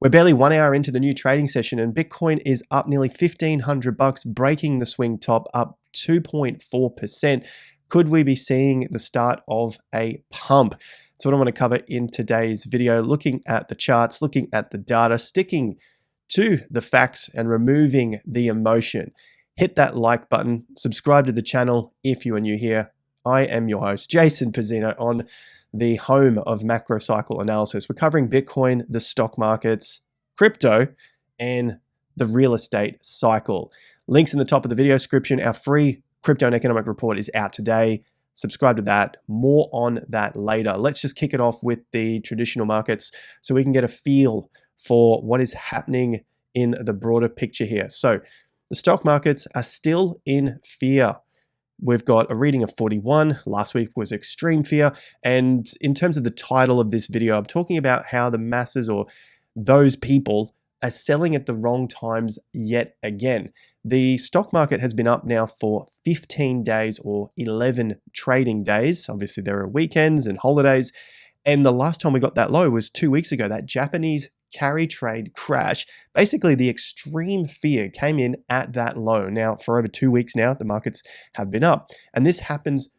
We're barely 1 hour into the new trading session and Bitcoin is up nearly 1,500 bucks, breaking the swing top, up 2.4%. Could we be seeing the start of a pump? That's what I want to cover in today's video, looking at the charts, looking at the data, sticking to the facts and removing the emotion. Hit that like button, subscribe to the channel if you are new here. I am your host, Jason Pizzino, on the home of macro cycle analysis. We're covering Bitcoin, the stock markets, crypto, and the real estate cycle. Links in the top of the video description. Our free crypto and economic report is out today. Subscribe to that. More on that later. Let's just kick it off with the traditional markets so we can get a feel for what is happening in the broader picture here. So the stock markets are still in fear. We've got a reading of 41. Last week was extreme fear. And in terms of the title of this video, I'm talking about how the masses, or those people, are selling at the wrong times yet again. The stock market has been up now for 15 days or 11 trading days. Obviously, there are weekends and holidays. And the last time we got that low was 2 weeks ago, that Japanese carry trade crash. Basically, the extreme fear came in at that low. Now, for over 2 weeks now, the markets have been up. And this happens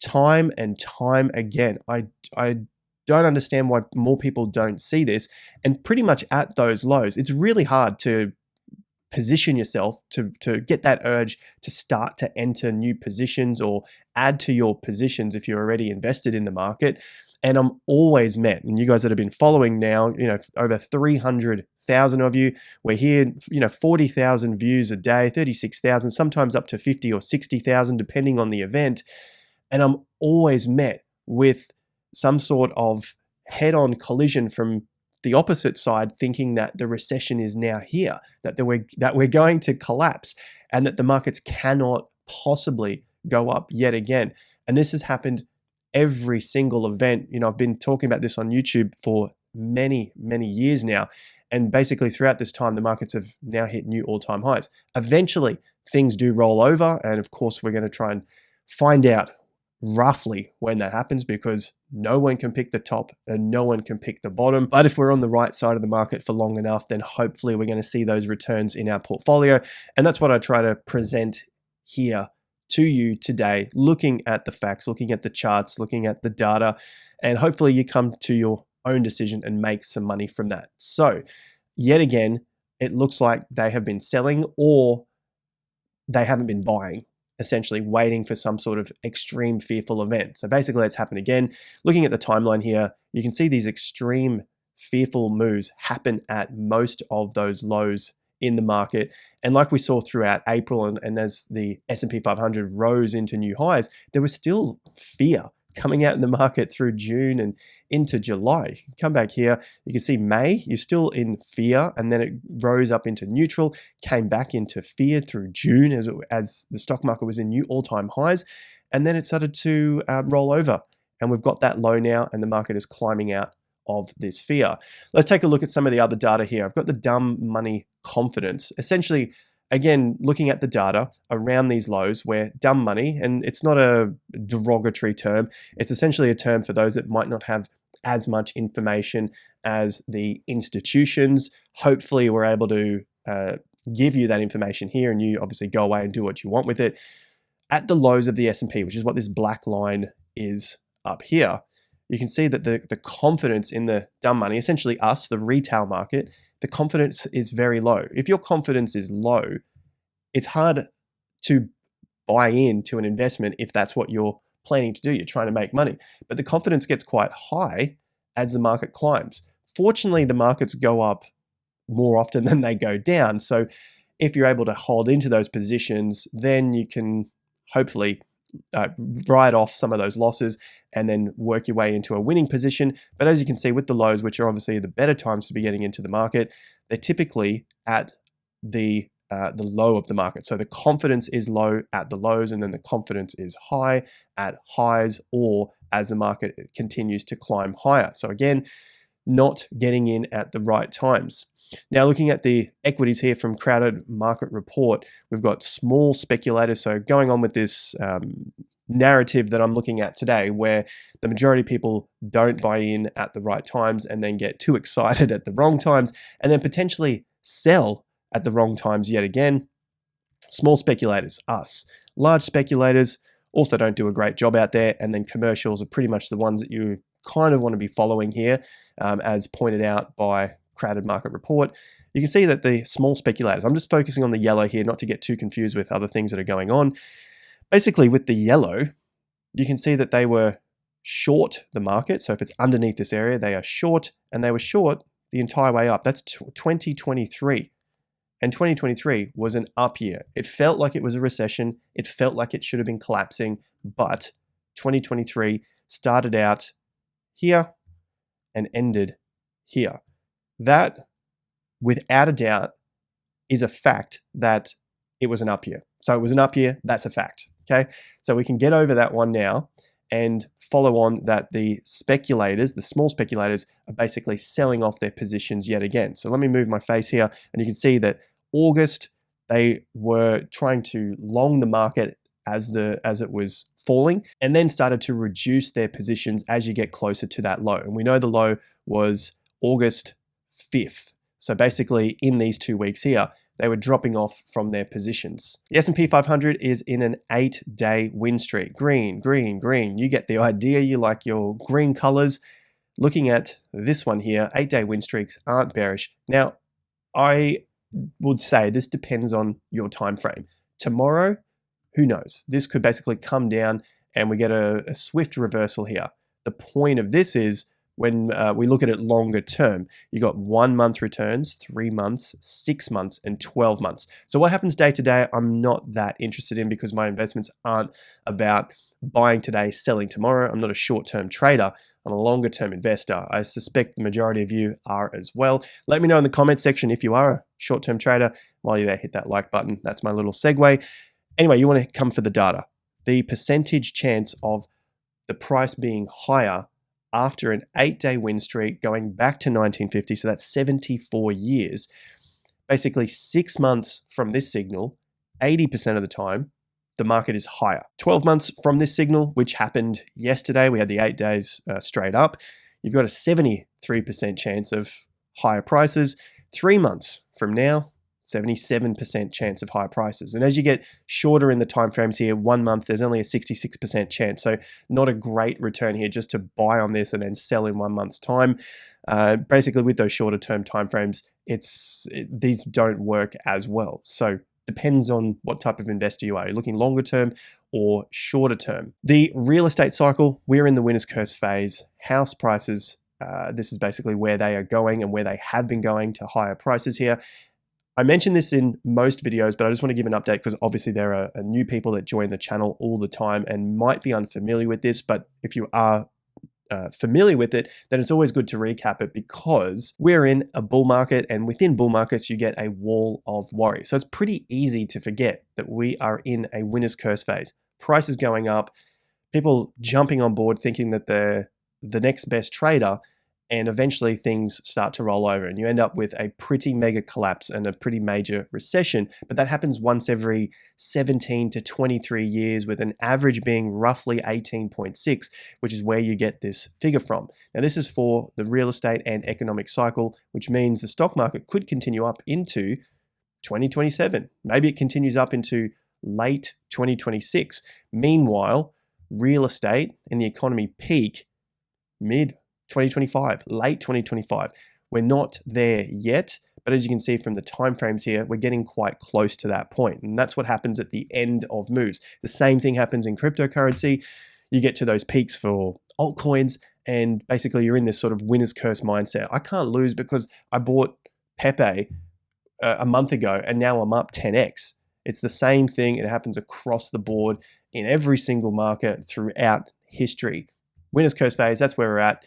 time and time again. I don't understand why more people don't see this. And pretty much at those lows, it's really hard to position yourself to get that urge to start to enter new positions or add to your positions if you're already invested in the market. And I'm always met, and you guys that have been following now, over 300,000 of you, we're here, 40,000 views a day, 36,000, sometimes up to 50 or 60,000, depending on the event. And I'm always met with some sort of head-on collision from the opposite side, thinking that the recession is now here, that we're going to collapse, and that the markets cannot possibly go up yet again. And this has happened every single event. I've been talking about this on YouTube for many, many years now. And basically throughout this time, the markets have now hit new all-time highs. Eventually, things do roll over. And of course, we're going to try and find out roughly when that happens, because no one can pick the top and no one can pick the bottom. But if we're on the right side of the market for long enough, then hopefully we're going to see those returns in our portfolio. And that's what I try to present here to you today, looking at the facts, looking at the charts, looking at the data, and hopefully you come to your own decision and make some money from that. So yet again, it looks like they have been selling, or they haven't been buying, essentially waiting for some sort of extreme fearful event. So basically it's happened again. Looking at the timeline here, you can see these extreme fearful moves happen at most of those lows in the market. And like we saw throughout April, and as the S&P 500 rose into new highs, there was still fear coming out in the market through June and into July. You can come back here, you can see May, you're still in fear, and then it rose up into neutral, came back into fear through June as the stock market was in new all-time highs, and then it started to roll over. And we've got that low now, and the market is climbing out of this fear. Let's take a look at some of the other data here. I've got the dumb money confidence. Essentially, again, looking at the data around these lows where dumb money, and it's not a derogatory term, it's essentially a term for those that might not have as much information as the institutions. Hopefully we're able to give you that information here, and you obviously go away and do what you want with it. At the lows of the S&P, which is what this black line is up here, you can see that the confidence in the dumb money, essentially us, the retail market, the confidence is very low. If your confidence is low, it's hard to buy into an investment if that's what you're planning to do. You're trying to make money. But the confidence gets quite high as the market climbs. Fortunately, the markets go up more often than they go down. So if you're able to hold into those positions, then you can hopefully write off some of those losses and then work your way into a winning position. But as you can see with the lows, which are obviously the better times to be getting into the market, they're typically at the low of the market. So the confidence is low at the lows, and then the confidence is high at highs, or as the market continues to climb higher. So again, not getting in at the right times. Now, looking at the equities here from Crowded Market Report, we've got small speculators. So going on with this narrative that I'm looking at today, where the majority of people don't buy in at the right times and then get too excited at the wrong times and then potentially sell at the wrong times yet again. Small speculators, us. Large speculators also don't do a great job out there, and then commercials are pretty much the ones that you kind of want to be following here, as pointed out by Crowded Market Report. You can see that the small speculators, I'm just focusing on the yellow here, not to get too confused with other things that are going on. Basically, with the yellow, you can see that they were short the market. So if it's underneath this area, they are short, and they were short the entire way up. That's 2023. And 2023 was an up year. It felt like it was a recession. It felt like it should have been collapsing, but 2023 started out here and ended here. That, without a doubt, is a fact that it was an up year. So it was an up year, that's a fact, okay? So we can get over that one now and follow on that the speculators, the small speculators, are basically selling off their positions yet again. So let me move my face here, and you can see that August, they were trying to long the market as it was falling, and then started to reduce their positions as you get closer to that low. And we know the low was August 5th. So basically in these 2 weeks here, they were dropping off from their positions. The S&P 500 is in an 8-day win streak. Green, green, green. You get the idea. You like your green colors. Looking at this one here, 8-day win streaks aren't bearish. Now, I would say this depends on your time frame. Tomorrow, who knows? This could basically come down and we get a swift reversal here. The point of this is, when we look at it longer term, you got 1 month returns, 3 months, 6 months, and 12 months. So what happens day to day, I'm not that interested in, because my investments aren't about buying today, selling tomorrow. I'm not a short-term trader. I'm a longer-term investor. I suspect the majority of you are as well. Let me know in the comments section if you are a short-term trader. While you're there, hit that like button. That's my little segue. Anyway, you want to come for the data. The percentage chance of the price being higher after an 8-day win streak going back to 1950, so that's 74 years, basically 6 months from this signal, 80% of the time, the market is higher. 12 months from this signal, which happened yesterday, we had the 8 days straight up, you've got a 73% chance of higher prices. 3 months from now, 77% chance of higher prices. And as you get shorter in the time frames here, 1 month, there's only a 66% chance. So not a great return here just to buy on this and then sell in 1 month's time. Basically, with those shorter term time frames, these don't work as well. So depends on what type of investor you are. You're looking longer term or shorter term. The real estate cycle, we're in the winner's curse phase. House prices, this is basically where they are going and where they have been going to higher prices here. I mentioned this in most videos, but I just want to give an update because obviously there are new people that join the channel all the time and might be unfamiliar with this. But if you are familiar with it, then it's always good to recap it, because we're in a bull market, and within bull markets, you get a wall of worry. So it's pretty easy to forget that we are in a winner's curse phase. Prices going up, people jumping on board thinking that they're the next best trader, and eventually things start to roll over and you end up with a pretty mega collapse and a pretty major recession. But that happens once every 17 to 23 years, with an average being roughly 18.6, which is where you get this figure from. Now, this is for the real estate and economic cycle, which means the stock market could continue up into 2027. Maybe it continues up into late 2026. Meanwhile, real estate and the economy peak mid 2025, late 2025. We're not there yet, but as you can see from the timeframes here, we're getting quite close to that point. And that's what happens at the end of moves. The same thing happens in cryptocurrency. You get to those peaks for altcoins, and basically you're in this sort of winner's curse mindset. I can't lose because I bought Pepe a month ago and now I'm up 10x. It's the same thing. It happens across the board in every single market throughout history. Winner's curse phase, that's where we're at.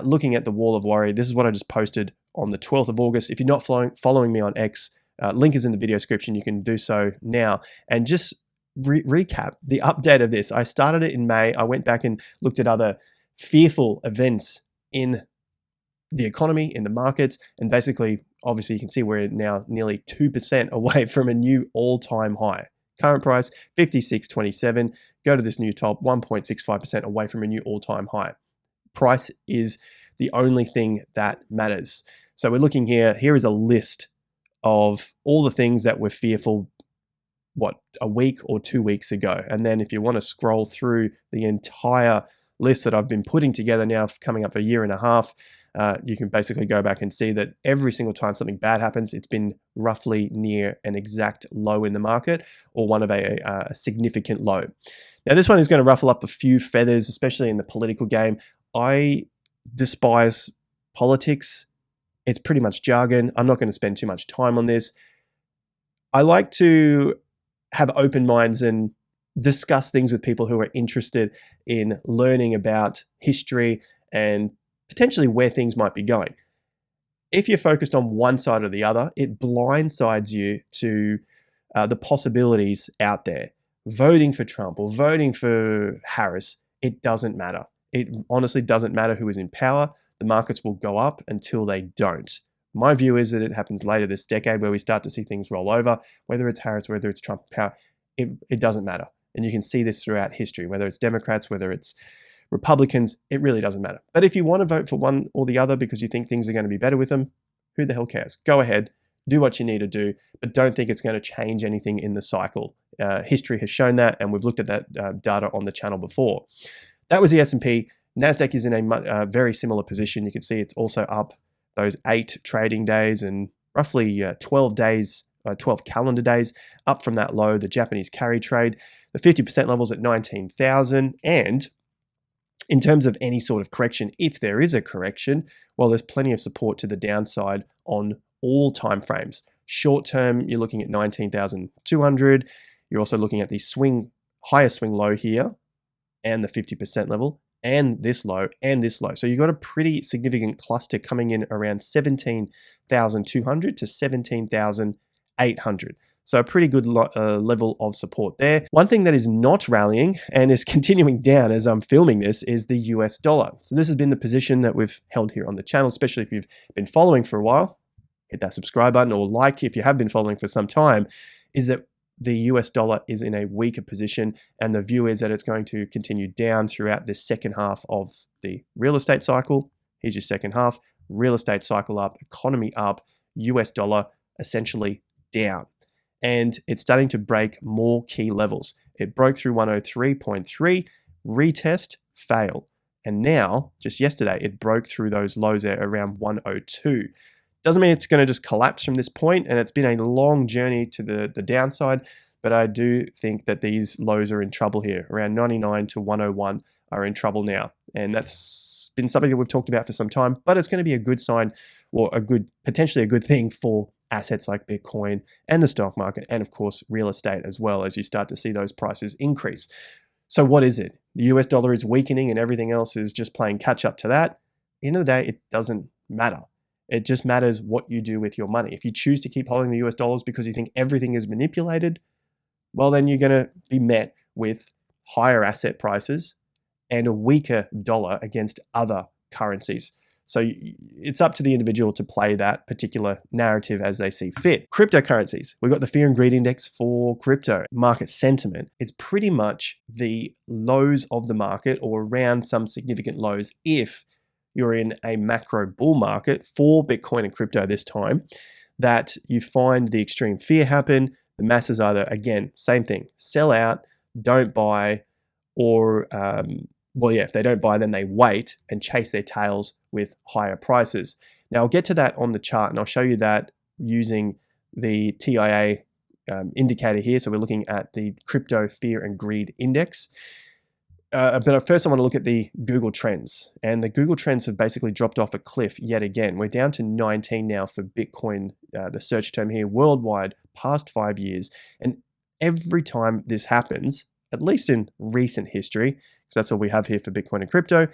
Looking at the wall of worry, this is what I just posted on the 12th of August. If you're not following me on X, link is in the video description. You can do so now. And just recap the update of this. I started it in May. I went back and looked at other fearful events in the economy, in the markets, and basically, obviously, you can see we're now nearly 2% away from a new all-time high. Current price, 56.27. Go to this new top, 1.65% away from a new all-time high. Price is the only thing that matters. So we're looking here. Here is a list of all the things that were fearful, a week or 2 weeks ago. And then if you want to scroll through the entire list that I've been putting together now for coming up a year and a half, you can basically go back and see that every single time something bad happens, it's been roughly near an exact low in the market or one of a significant low. Now, this one is going to ruffle up a few feathers, especially in the political game. I despise politics. It's pretty much jargon. I'm not going to spend too much time on this. I like to have open minds and discuss things with people who are interested in learning about history and potentially where things might be going. If you're focused on one side or the other, it blindsides you to the possibilities out there. Voting for Trump or voting for Harris, it doesn't matter. It honestly doesn't matter who is in power. The markets will go up until they don't. My view is that it happens later this decade where we start to see things roll over, whether it's Harris, whether it's Trump in power, it doesn't matter. And you can see this throughout history, whether it's Democrats, whether it's Republicans, it really doesn't matter. But if you want to vote for one or the other because you think things are going to be better with them, who the hell cares? Go ahead, do what you need to do, but don't think it's going to change anything in the cycle. History has shown that, and we've looked at that data on the channel before. That was the S&P. Nasdaq is in a very similar position. You can see it's also up those 8 trading days and roughly 12 calendar days up from that low, the Japanese carry trade. The 50% levels at 19,000, and in terms of any sort of correction, if there is a correction, well, there's plenty of support to the downside on all time frames. Short term, you're looking at 19,200. You're also looking at the higher swing low here and the 50% level and this low and this low. So you've got a pretty significant cluster coming in around 17,200 to 17,800. So a pretty good level of support there. One thing that is not rallying and is continuing down as I'm filming this is the US dollar. So this has been the position that we've held here on the channel, especially if you've been following for a while. Hit that subscribe button, or like if you have been following for some time, is that the US dollar is in a weaker position, and the view is that it's going to continue down throughout this second half of the real estate cycle. Here's your second half, real estate cycle up, economy up, US dollar essentially down. And it's starting to break more key levels. It broke through 103.3, retest, fail. And now, just yesterday, it broke through those lows there around 102. Doesn't mean it's going to just collapse from this point, and it's been a long journey to the downside, but I do think that these lows are in trouble here. Around 99 to 101 are in trouble now. And that's been something that we've talked about for some time, but it's going to be a good sign, or potentially a good thing for assets like Bitcoin and the stock market, and of course real estate as well, as you start to see those prices increase. So what is it? The US dollar is weakening and everything else is just playing catch up to that. At the end of the day, it doesn't matter. It just matters what you do with your money. If you choose to keep holding the US dollars because you think everything is manipulated, well, then you're going to be met with higher asset prices and a weaker dollar against other currencies. So it's up to the individual to play that particular narrative as they see fit. Cryptocurrencies. We've got the fear and greed index for crypto. Market sentiment is pretty much the lows of the market, or around some significant lows if you're in a macro bull market for Bitcoin and crypto this time, that you find the extreme fear happen. The masses either, again, same thing, sell out, don't buy, or if they don't buy, then they wait and chase their tails with higher prices. Now, I'll get to that on the chart, and I'll show you that using the TIA indicator here. So we're looking at the crypto fear and greed index. But first I want to look at the Google Trends. And the Google Trends have basically dropped off a cliff yet again. We're down to 19 now for Bitcoin, the search term here, worldwide, past 5 years. And every time this happens, at least in recent history, because that's all we have here for Bitcoin and crypto,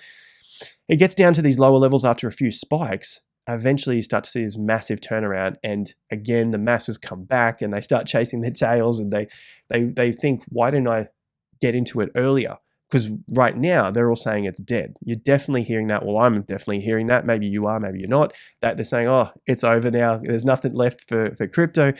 it gets down to these lower levels after a few spikes. Eventually you start to see this massive turnaround, and again the masses come back and they start chasing their tails, and they think, why didn't I get into it earlier? Because right now they're all saying it's dead. You're definitely hearing that. Well, I'm definitely hearing that. Maybe you are, maybe you're not. That they're saying, oh, it's over now. There's nothing left for crypto.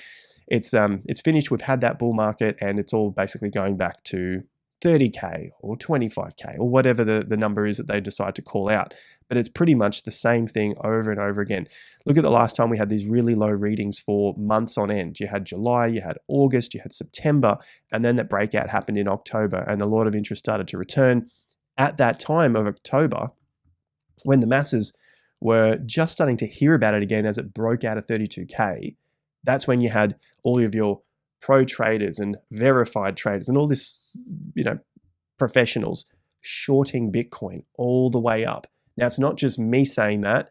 it's finished. We've had that bull market, and it's all basically going back to 30K or 25K or whatever the number is that they decide to call out. But it's pretty much the same thing over and over again. Look at the last time we had these really low readings for months on end. You had July, you had August, you had September, and then that breakout happened in October, and a lot of interest started to return at that time of October, when the masses were just starting to hear about it again as it broke out of 32K. That's when you had all of your pro traders and verified traders and all this, professionals shorting Bitcoin all the way up. Now, it's not just me saying that,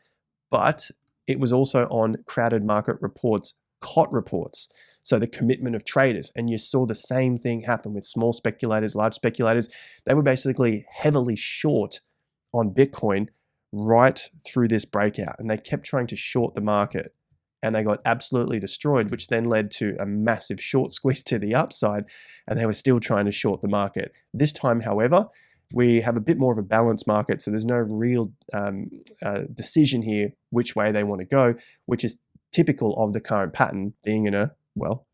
but it was also on Crowded Market Reports, COT reports. So the commitment of traders. And you saw the same thing happen with small speculators, large speculators. They were basically heavily short on Bitcoin right through this breakout. And they kept trying to short the market. And they got absolutely destroyed, which then led to a massive short squeeze to the upside. And they were still trying to short the market. This time, however, we have a bit more of a balanced market. So there's no real decision here which way they want to go, which is typical of the current pattern being in a,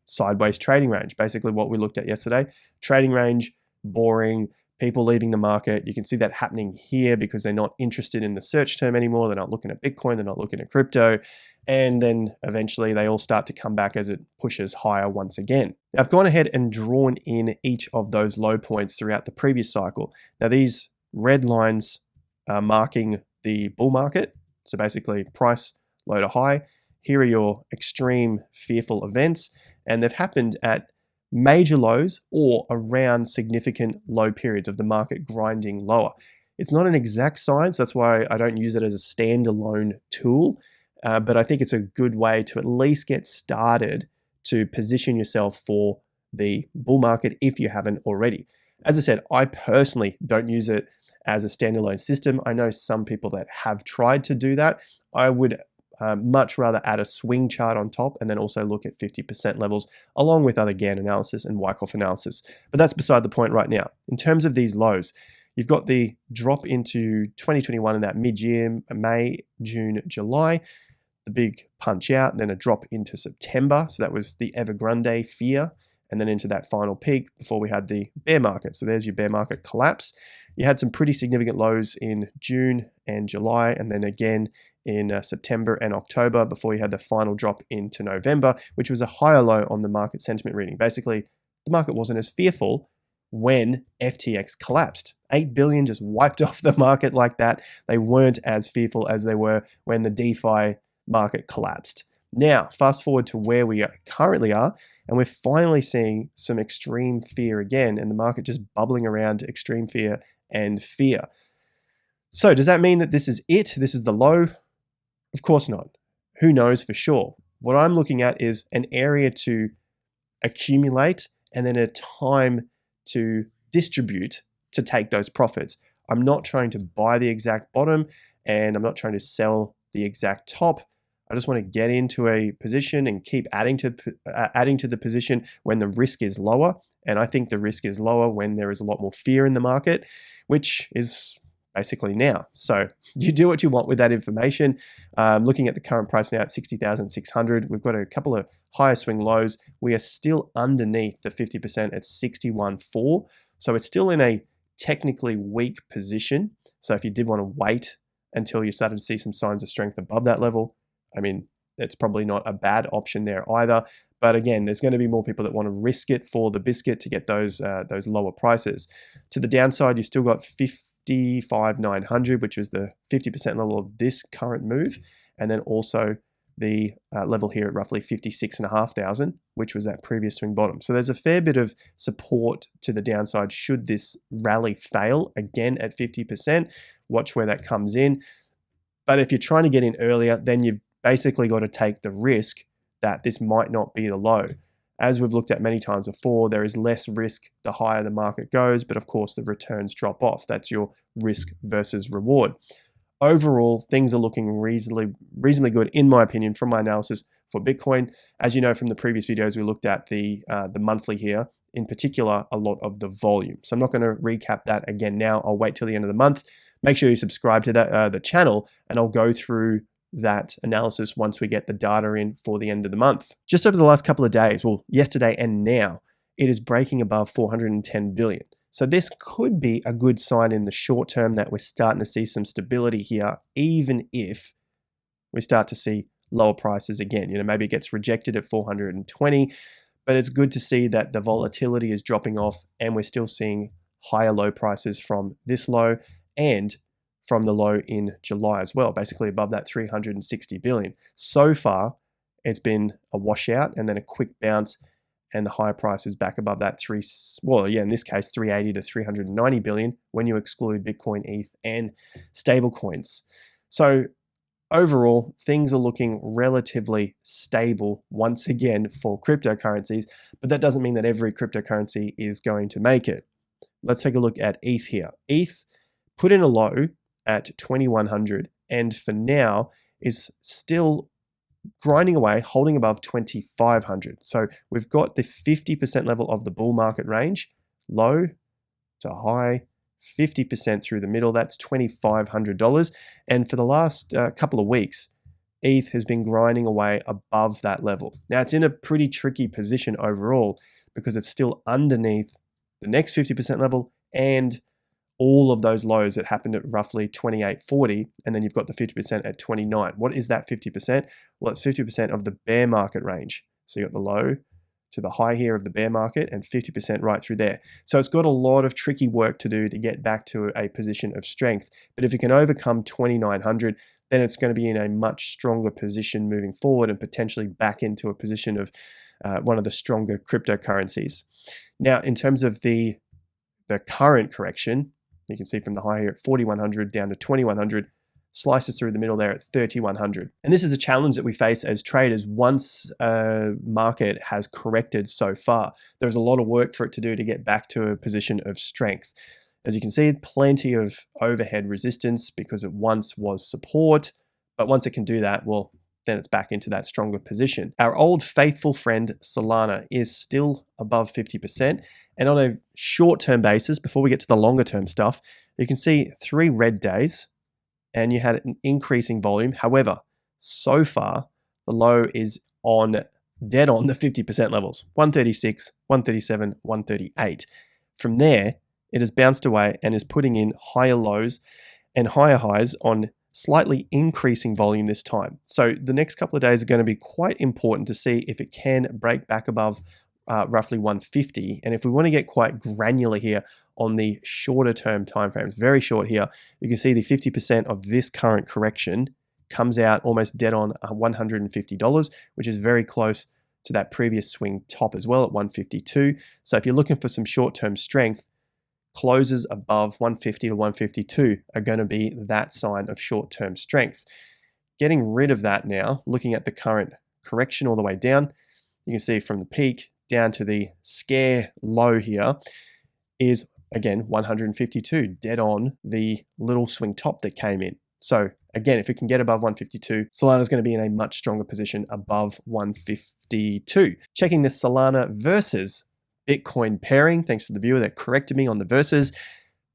sideways trading range. Basically what we looked at yesterday, trading range, boring, people leaving the market. You can see that happening here because they're not interested in the search term anymore. They're not looking at Bitcoin. They're not looking at crypto. And then eventually they all start to come back as it pushes higher once again. Now, I've gone ahead and drawn in each of those low points throughout the previous cycle. Now, these red lines are marking the bull market. So basically price low to high. Here are your extreme fearful events, and they've happened at major lows or around significant low periods of the market grinding lower. It's not an exact science. That's why I don't use it as a standalone tool. But I think it's a good way to at least get started to position yourself for the bull market if you haven't already. As I said, I personally don't use it as a standalone system. I know some people that have tried to do that. I would much rather add a swing chart on top and then also look at 50% levels along with other Gann analysis and Wyckoff analysis. But that's beside the point right now. In terms of these lows, you've got the drop into 2021 in that mid-year, May, June, July, the big punch out, and then a drop into September. So that was the Evergrande fear, and then into that final peak before we had the bear market. So there's your bear market collapse. You had some pretty significant lows in June and July, and then again in September and October before you had the final drop into November, which was a higher low on the market sentiment reading. Basically, the market wasn't as fearful when FTX collapsed. 8 billion just wiped off the market like that. They weren't as fearful as they were when the DeFi market collapsed. Now, fast forward to where we currently are, and we're finally seeing some extreme fear again, and the market just bubbling around extreme fear and fear. So does that mean that this is it? This is the low? Of course not. Who knows for sure? What I'm looking at is an area to accumulate and then a time to distribute to take those profits. I'm not trying to buy the exact bottom, and I'm not trying to sell the exact top. I just want to get into a position and keep adding to the position when the risk is lower. And I think the risk is lower when there is a lot more fear in the market, which is basically now. So you do what you want with that information. Looking at the current price now at 60,600, we've got a couple of higher swing lows. We are still underneath the 50% at 61.4. So it's still in a technically weak position. So if you did want to wait until you started to see some signs of strength above that level, I mean, it's probably not a bad option there either. But again, there's going to be more people that want to risk it for the biscuit to get those lower prices. To the downside, you still got 55,900, which was the 50% level of this current move, and then also the level here at roughly 56,500, which was that previous swing bottom. So there's a fair bit of support to the downside should this rally fail again at 50%. Watch where that comes in. But if you're trying to get in earlier, then you've basically got to take the risk that this might not be the low. As we've looked at many times before, there is less risk the higher the market goes, but of course the returns drop off. That's your risk versus reward. Overall, things are looking reasonably good, in my opinion, from my analysis for Bitcoin. As you know from the previous videos, we looked at the monthly here, in particular, a lot of the volume. So I'm not going to recap that again now. I'll wait till the end of the month. Make sure you subscribe to the channel, and I'll go through that analysis once we get the data in for the end of the month. Just over the last couple of days, well, yesterday and now, it is breaking above 410 billion. So this could be a good sign in the short term that we're starting to see some stability here, even if we start to see lower prices again. Maybe it gets rejected at 420, but it's good to see that the volatility is dropping off and we're still seeing higher low prices from this low and from the low in July as well, basically above that 360 billion. So far, it's been a washout and then a quick bounce, and the higher price is back above that in this case, 380 to 390 billion when you exclude Bitcoin, ETH, and stablecoins. So overall, things are looking relatively stable once again for cryptocurrencies, but that doesn't mean that every cryptocurrency is going to make it. Let's take a look at ETH here. ETH put in a low at 2100 and for now is still grinding away, holding above 2500. So we've got the 50% level of the bull market range, low to high, 50% through the middle, that's $2,500. And for the last couple of weeks, ETH has been grinding away above that level. Now it's in a pretty tricky position overall because it's still underneath the next 50% level and all of those lows that happened at roughly 28.40, and then you've got the 50% at 29. What is that 50%? Well, it's 50% of the bear market range. So you've got the low to the high here of the bear market and 50% right through there. So it's got a lot of tricky work to do to get back to a position of strength. But if it can overcome 2,900, then it's going to be in a much stronger position moving forward and potentially back into a position of one of the stronger cryptocurrencies. Now, in terms of the current correction, you can see from the high here at 4,100 down to 2,100, slices through the middle there at 3,100. And this is a challenge that we face as traders once a market has corrected so far. There's a lot of work for it to do to get back to a position of strength. As you can see, plenty of overhead resistance because it once was support, but once it can do that, well, then it's back into that stronger position. Our old faithful friend Solana is still above 50%. And on a short-term basis, before we get to the longer-term stuff, you can see 3 red days and you had an increasing volume. However, so far, the low is dead on the 50% levels, 136, 137, 138. From there, it has bounced away and is putting in higher lows and higher highs on slightly increasing volume this time. So the next couple of days are going to be quite important to see if it can break back above roughly 150. And if we want to get quite granular here on the shorter term timeframes, very short here, you can see the 50% of this current correction comes out almost dead on $150, which is very close to that previous swing top as well at 152. So if you're looking for some short-term strength, closes above 150 to 152 are going to be that sign of short-term strength. Getting rid of that now, looking at the current correction all the way down, you can see from the peak down to the scare low here is again 152, dead on the little swing top that came in. So again, if it can get above 152, Solana is going to be in a much stronger position above 152. Checking this Solana versus Bitcoin pairing, thanks to the viewer that corrected me on the versus.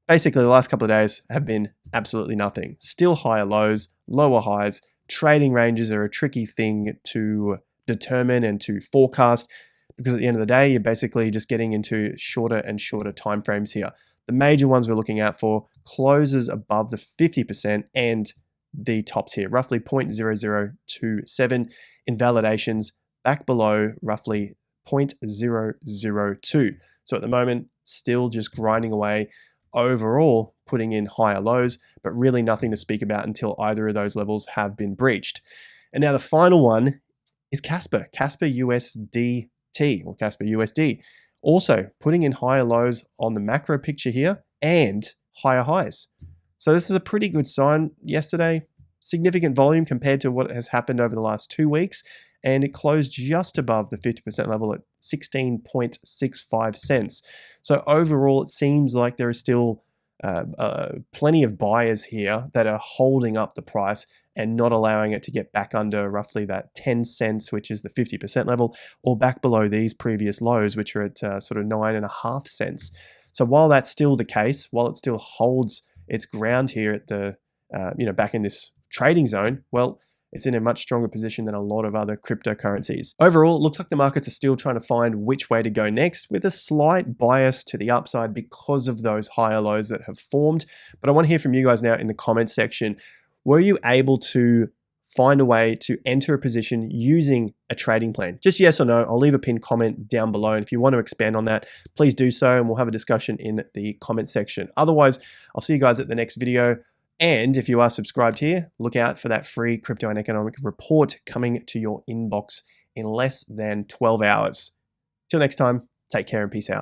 Basically, the last couple of days have been absolutely nothing. Still higher lows, lower highs. Trading ranges are a tricky thing to determine and to forecast because at the end of the day, you're basically just getting into shorter and shorter timeframes here. The major ones we're looking out for closes above the 50% and the tops here, roughly 0.0027. Invalidations back below roughly 0.002. So at the moment, still just grinding away overall, putting in higher lows, but really nothing to speak about until either of those levels have been breached. And now the final one is Casper USDT or Casper USD. Also putting in higher lows on the macro picture here and higher highs. So this is a pretty good sign. Yesterday, significant volume compared to what has happened over the last 2 weeks. And it closed just above the 50% level at 16.65 cents. So overall, it seems like there is still plenty of buyers here that are holding up the price and not allowing it to get back under roughly that 10 cents, which is the 50% level, or back below these previous lows, which are at sort of 9.5 cents. So while that's still the case, while it still holds its ground here at the, back in this trading zone, well, it's in a much stronger position than a lot of other cryptocurrencies. Overall, it looks like the markets are still trying to find which way to go next, with a slight bias to the upside because of those higher lows that have formed. But I want to hear from you guys now in the comments section. Were you able to find a way to enter a position using a trading plan? Just yes or no. I'll leave a pinned comment down below. And if you want to expand on that, please do so. And we'll have a discussion in the comment section. Otherwise, I'll see you guys at the next video. And if you are subscribed here, look out for that free crypto and economic report coming to your inbox in less than 12 hours. Till next time, take care and peace out.